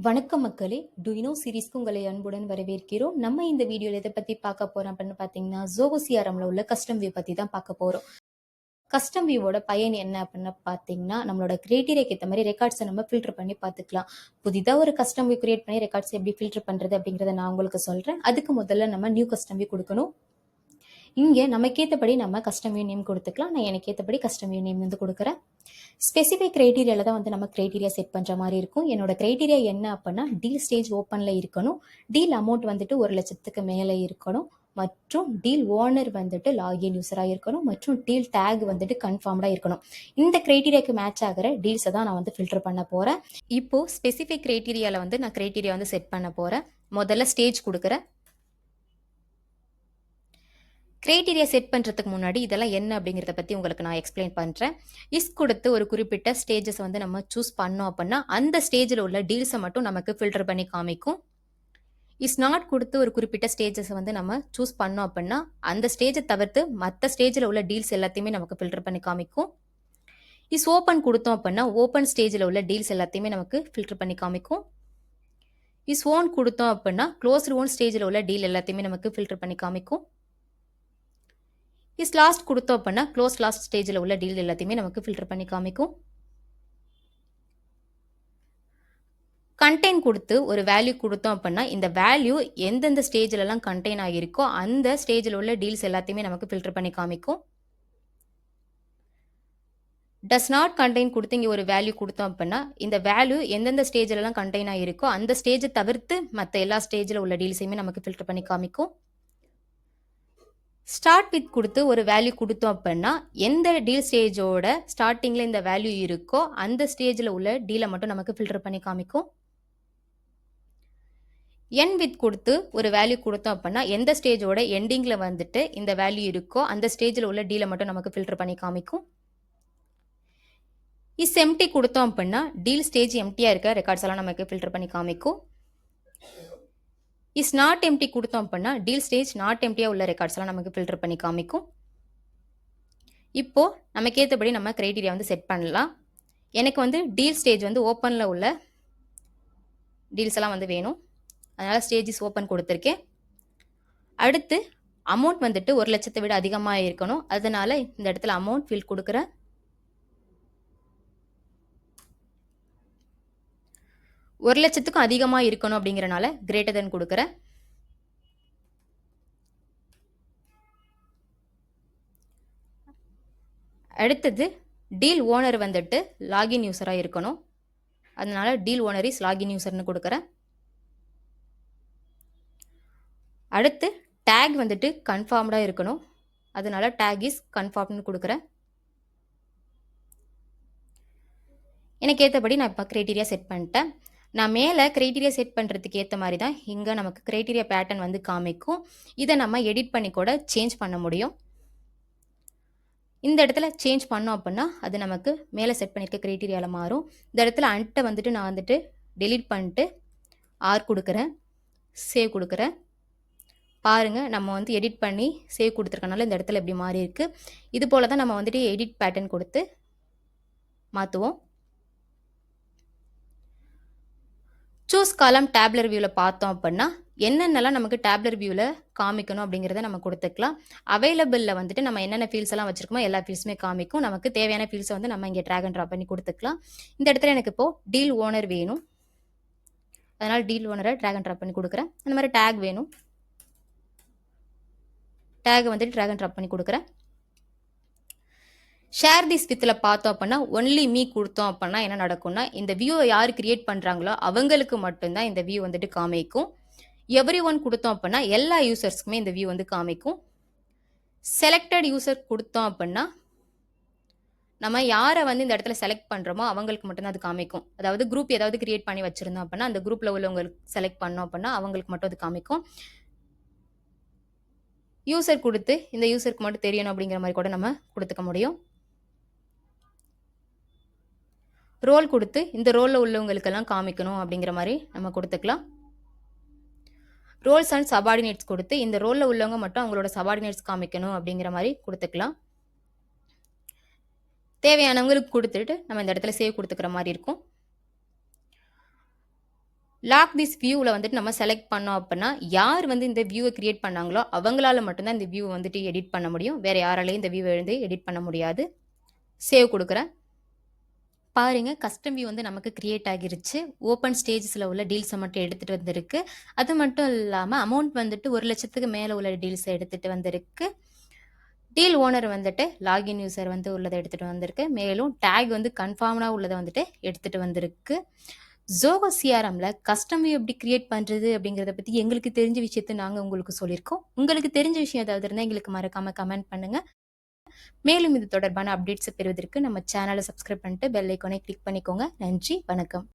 வணக்கம் மக்களே! டுயினோ சீரிஸ்க்கு உங்களை அன்புடன் வரவேற்கிறோம். நம்ம இந்த வீடியோல எத பத்தி பார்க்க போறோம் அப்படின்னு பார்த்தீங்கன்னா, Zoho CRMல உள்ள கஸ்டம் வியூ பத்தி தான் பார்க்க போறோம். கஸ்டம் வியூவோட பயன் என்ன அப்படின்னு பார்த்தீங்கன்னா, நம்மளோட கிரைட்டீரியாக்கு ஏத்த மாரி ரெக்கார்ட்ஸ நம்ம ஃபில்டர் பண்ணி பார்த்துக்கலாம். புதிதா ஒரு கஸ்டம் வியூ கிரியேட் பண்ணி ரெக்கார்ட்ஸ் எப்படி ஃபில்டர் பண்றது அப்படிங்கிறத நான் உங்களுக்கு சொல்றேன். அதுக்கு முதல்ல நம்ம நியூ கஸ்டம் வியூ குடுக்கணும். இங்க நமக்கேத்தபடி நம்ம கஸ்டம் வியூ நேம் கொடுத்துக்கலாம். நான் எனக்கு ஏத்தபடி கஸ்டம் வியூ நேம் வந்து கொடுக்குறேன். ஸ்பெசிஃபிக் கிரைட்டீரியால தான் வந்து நம்ம கிரைட்டீரியா செட் பண்ற மாதிரி இருக்கும். என்னோட கிரைட்டீரியா என்ன அப்படின்னா, டீல் ஸ்டேஜ் ஓப்பன்ல இருக்கணும், டீல் அமௌண்ட் வந்துட்டு 1,00,000க்கு மேலே இருக்கணும், மற்றும் டீல் ஓனர் வந்துட்டு லாகின் யூசரா இருக்கணும், மற்றும் டீல் டேக் வந்துட்டு கன்ஃபார்ம்டா இருக்கணும். இந்த கிரைட்டீரியாக்கு மேட்ச் ஆகிற டீல்ஸை தான் நான் வந்து ஃபில்டர் பண்ண போறேன். இப்போ ஸ்பெசிஃபிக் கிரைட்டீரியால வந்து நான் கிரைட்டீரியா வந்து செட் பண்ண போறேன். முதல்ல ஸ்டேஜ் கொடுக்குறேன். கிரைட்டீரியா செட் பண்ணுறதுக்கு முன்னாடி இதெல்லாம் என்ன அப்படிங்கிறத பற்றி உங்களுக்கு நான் எக்ஸ்பிளைன் பண்ணுறேன். கொடுத்து ஒரு குறிப்பிட்ட ஸ்டேஜஸ் வந்து நம்ம சூஸ் பண்ணோம் அப்படின்னா அந்த ஸ்டேஜில் உள்ள டீல்ஸை மட்டும் நமக்கு ஃபில்டர் பண்ணி காமிக்கும். நாட் கொடுத்து ஒரு குறிப்பிட்ட ஸ்டேஜஸ் வந்து நம்ம சூஸ் பண்ணோம் அப்படின்னா அந்த ஸ்டேஜை தவிர்த்து மற்ற ஸ்டேஜில் உள்ள டீல்ஸ் எல்லாத்தையுமே நமக்கு ஃபில்டர் பண்ணி காமிக்கும். ஓப்பன் கொடுத்தோம் அப்படின்னா ஓப்பன் ஸ்டேஜில் உள்ள டீல்ஸ் எல்லாத்தையுமே நமக்கு ஃபில்டர் பண்ணி காமிக்கும். ஓன் கொடுத்தோம் அப்படின்னா க்ளோஸ்டு ஓன் ஸ்டேஜில் உள்ள டீல் எல்லாத்தையுமே நமக்கு ஃபில்டர் பண்ணி காமிக்கும். லாஸ்ட் கொடுத்தோம் அப்படின்னா க்ளோஸ் லாஸ்ட் ஸ்டேஜில் உள்ள டீல் எல்லாத்தையுமே நமக்கு ஃபில்டர் பண்ணி காமிக்கும். கண்டெய்ன் கொடுத்து ஒரு வேல்யூ கொடுத்தோம் அப்படின்னா இந்த வேல்யூ எந்தெந்த ஸ்டேஜ்லலாம் கண்டெய்ன் ஆகியிருக்கோ அந்த ஸ்டேஜில் உள்ள டீல்ஸ் எல்லாத்தையுமே நமக்கு ஃபில்டர் பண்ணி காமிக்கும். டஸ் நாட் கண்டெய்ன் கொடுத்து இங்கே ஒரு வேல்யூ கொடுத்தோம் அப்படின்னா இந்த வேல்யூ எந்தெந்த ஸ்டேஜ்லலாம் கண்டெய்ன் ஆகியிருக்கோ அந்த ஸ்டேஜை தவிர்த்து மற்ற எல்லா ஸ்டேஜில் உள்ள டீல்ஸையுமே நமக்கு ஃபில்டர் பண்ணி காமிக்கும். ஸ்டார்ட் வித் கொடுத்து ஒரு வேல்யூ கொடுத்தோம் அப்படின்னா எந்த டீல் ஸ்டேஜோட ஸ்டார்டிங்கில் இந்த வேல்யூ இருக்கோ அந்த ஸ்டேஜில் உள்ள டீலை மட்டும் நமக்கு ஃபில்டர் பண்ணி காமிக்கும். என் வித் கொடுத்து ஒரு வேல்யூ கொடுத்தோம் அப்படின்னா எந்த ஸ்டேஜோட எண்டிங்கில் வந்துட்டு இந்த வேல்யூ இருக்கோ அந்த ஸ்டேஜில் உள்ள டீலை மட்டும் நமக்கு ஃபில்டர் பண்ணி காமிக்கும். எம்டி கொடுத்தோம் அப்படின்னா டீல் ஸ்டேஜ் எம்டியாக இருக்க ரெக்கார்ட்ஸ் எல்லாம் நமக்கு ஃபில்டர் பண்ணி காமிக்கும். நாட் எம்டி கொடுத்தோம் அப்படின்னா டீல் ஸ்டேஜ் நாட் எம்டியாக உள்ள ரெக்கார்ட்ஸ் எல்லாம் நமக்கு ஃபில்டர் பண்ணி காமிக்கும். இப்போ நமக்கு ஏற்றபடி நம்ம கிரைட்டீரியா வந்து செட் பண்ணலாம். எனக்கு வந்து டீல் ஸ்டேஜ் வந்து ஓப்பனில் உள்ள டீல்ஸ் எல்லாம் வந்து வேணும், அதனால் ஸ்டேஜஸ் ஓப்பன் கொடுத்துருக்கேன். அடுத்து அமௌண்ட் வந்துட்டு 1,00,000 விட அதிகமாக இருக்கணும், அதனால இந்த இடத்துல அமௌண்ட் ஃபீல்ட் கொடுக்குறேன். ஒரு லட்சத்துக்கும் அதிகமாக இருக்கணும் அப்படிங்கிறனால கிரேட்டர் தென் கொடுக்குறேன். அடுத்தது டீல் ஓனர் வந்துட்டு லாகின் யூசராக இருக்கணும், அதனால டீல் ஓனர் இஸ் லாகின் யூசர்னு கொடுக்குறேன். அடுத்து டேக் வந்துட்டு கன்ஃபார்ம்டாக இருக்கணும், அதனால டேக் இஸ் கன்ஃபார்ம்னு கொடுக்குறேன். எனக்கு ஏற்றபடி நான் இப்போ கிரைட்டீரியா செட் பண்ணிட்டேன். நான் மேலே கிரைட்டீரியா செட் பண்ணுறதுக்கு ஏற்ற மாதிரி தான் இங்கே நமக்கு கிரைட்டீரியா பேட்டர்ன் வந்து காமிக்கும். இதை நம்ம எடிட் பண்ணி கூட சேஞ்ச் பண்ண முடியும். இந்த இடத்துல சேஞ்ச் பண்ணோம் அப்படின்னா அது நமக்கு மேலே செட் பண்ணியிருக்க கிரைட்டீரியாவில் மாறும். இந்த இடத்துல அன்ட்டை வந்துட்டு நான் வந்துட்டு டெலீட் பண்ணிட்டு ஆர் கொடுக்குறேன், சேவ் கொடுக்குறேன். பாருங்கள், நம்ம வந்து எடிட் பண்ணி சேவ் கொடுத்துருக்கனால இந்த இடத்துல எப்படி மாறி இருக்கு. இது போல் தான் நம்ம வந்துட்டு எடிட் பேட்டர்ன் கொடுத்து மாற்றுவோம். சூஸ் காலம் டேப்லர் வியூவில் பார்த்தோம் அப்படின்னா என்னென்னலாம் நமக்கு டேப்லர் வியூவில் காமிக்கணும் அப்படிங்கிறத நம்ம கொடுத்துக்கலாம். அவைலபிளில் வந்துட்டு நம்ம என்னென்ன ஃபீல்ஸ் எல்லாம் வச்சுருக்கோமோ எல்லா ஃபீல்ஸுமே காமிக்கும். நமக்கு தேவையான ஃபீல்ஸை வந்து நம்ம இங்கே ட்ராக் அண்ட் ட்ராப் பண்ணி கொடுத்துக்கலாம். இந்த இடத்துல எனக்கு இப்போது டீல் ஓனர் வேணும், அதனால் டீல் ஓனரை ட்ராக் அண்ட் ட்ராப் பண்ணி கொடுக்குறேன். அந்த மாதிரி டேக் வேணும், டேக் வந்துட்டு ட்ராக் அண்ட் ட்ராப் பண்ணி கொடுக்குறேன். ஷேர் திஸ் வித்தில் பார்த்தோம் அப்படின்னா ஒன்லி மீ கொடுத்தோம் அப்படின்னா என்ன நடக்கும்னா இந்த வியூவை யார் கிரியேட் பண்ணுறாங்களோ அவங்களுக்கு மட்டும்தான் இந்த வியூ வந்துட்டு காமிக்கும். எவ்ரி ஒன் கொடுத்தோம் அப்படின்னா எல்லா யூசர்ஸ்க்குமே இந்த வியூ வந்து காமிக்கும். செலக்டட் யூசர் கொடுத்தோம் அப்படின்னா நம்ம யாரை வந்து இந்த இடத்துல செலக்ட் பண்ணுறோமோ அவங்களுக்கு மட்டும்தான் அது காமிக்கும். அதாவது குரூப் ஏதாவது கிரியேட் பண்ணி வச்சுருந்தோம் அப்படின்னா அந்த குரூப்பில் உள்ளவங்களுக்கு செலக்ட் பண்ணோம் அப்படின்னா அவங்களுக்கு மட்டும் அது காமிக்கும். யூசர் கொடுத்து இந்த யூசருக்கு மட்டும் தெரியணும் அப்படிங்கிற மாதிரி கூட நம்ம கொடுத்துக்க முடியும். ரோல் கொடுத்து இந்த ரோலில் உள்ளவங்களுக்கெல்லாம் காமிக்கணும் அப்படிங்கிற மாதிரி நம்ம கொடுத்துக்கலாம். ரோல்ஸ் அண்ட் சபார்டினேட்ஸ் கொடுத்து இந்த ரோலில் உள்ளவங்க மட்டும் அவங்களோட சபார்டினேட்ஸ் காமிக்கணும் அப்படிங்கிற மாதிரி கொடுத்துக்கலாம். தேவையானவங்களுக்கு கொடுத்துட்டு நம்ம இந்த இடத்துல சேவ் கொடுத்துக்கிற மாதிரி இருக்கும். லாக் திஸ் வியூவில் வந்துட்டு நம்ம செலக்ட் பண்ணோம் அப்படின்னா யார் வந்து இந்த வியூவை கிரியேட் பண்ணாங்களோ அவங்களால மட்டும்தான் இந்த வியூவை வந்துட்டு எடிட் பண்ண முடியும். வேற யாராலையும் இந்த வியூவை எழுந்து எடிட் பண்ண முடியாது. சேவ் கொடுக்குறேன். பாருங்க கஸ்டம் வியூ வந்து நமக்கு கிரியேட் ஆகிருச்சு. ஓப்பன் ஸ்டேஜஸில் உள்ள டீல்ஸை மட்டும் எடுத்துகிட்டு வந்திருக்கு. அது மட்டும் இல்லாமல் அமௌண்ட் வந்துட்டு 1,00,000க்கு மேலே உள்ள டீல்ஸை எடுத்துகிட்டு வந்திருக்கு. டீல் ஓனர் வந்துட்டு லாகின் யூசர் வந்து உள்ளதை எடுத்துகிட்டு வந்திருக்கு. மேலும் டேக் வந்து கன்ஃபார்மாக உள்ளதை வந்துட்டு எடுத்துகிட்டு வந்திருக்கு. ஜோகோ சிஆர்எம்ல கஸ்டம் வியூ எப்படி கிரியேட் பண்ணுறது அப்படிங்கிறத பற்றி எங்களுக்கு தெரிஞ்ச விஷயத்தை நாங்கள் உங்களுக்கு சொல்லியிருக்கோம். உங்களுக்கு தெரிஞ்ச விஷயம் ஏதாவது இருந்தால் எங்களுக்கு மறக்காமல் கமெண்ட் பண்ணுங்கள். மேலும் இது தொடர்பான அப்டேட்ஸை பெறுவதற்கு நம்ம சேனலை சப்ஸ்கிரைப் பண்ணிட்டு பெல் ஐக்கானை கிளிக் பண்ணிக்கோங்க. நன்றி, வணக்கம்.